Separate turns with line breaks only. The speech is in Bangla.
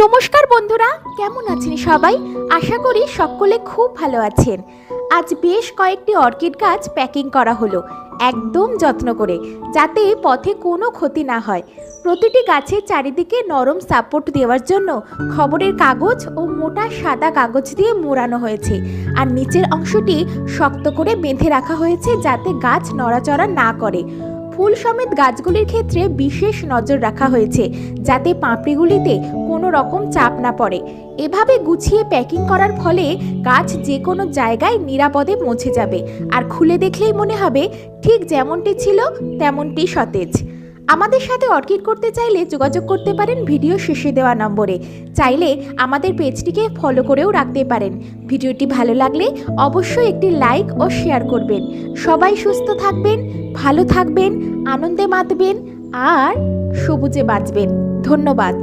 নমস্কার বন্ধুরা, কেমন আছেন সবাই? আশা করি সকলে খুব ভালো আছেন। আজ বেশ কয়েকটি অর্কিড গাছ প্যাকিং করা হলো একদম যত্ন করে, যাতে পথে কোনো ক্ষতি না হয়। প্রতিটি গাছের চারিদিকে নরম সাপোর্ট দেওয়ার জন্য খবরের কাগজ ও মোটা সাদা কাগজ দিয়ে মোড়ানো হয়েছে, আর নিচের অংশটি শক্ত করে বেঁধে রাখা হয়েছে যাতে গাছ নড়াচড়া না করে। ফুল সমেত গাছগুলির ক্ষেত্রে বিশেষ নজর রাখা হয়েছে যাতে পাপড়িগুলিতে কোনো রকম চাপ না পড়ে। এভাবে গুছিয়ে প্যাকিং করার ফলে গাছ যে কোনো জায়গায় নিরাপদে পৌঁছে যাবে, আর খুলে দেখলেই মনে হবে ঠিক যেমনটি ছিল তেমনটি সতেজ। আমাদের সাথে অর্কিড করতে চাইলে যোগাযোগ করতে পারেন ভিডিও শেষে দেওয়া নম্বরে। চাইলে আমাদের পেজটিকে ফলো করেও রাখতে পারেন। ভিডিওটি ভালো লাগলে অবশ্যই একটি লাইক ও শেয়ার করবেন। সবাই সুস্থ থাকবেন, ভালো থাকবেন, আনন্দে মাতবেন আর সবুজে বাঁচবেন। ধন্যবাদ।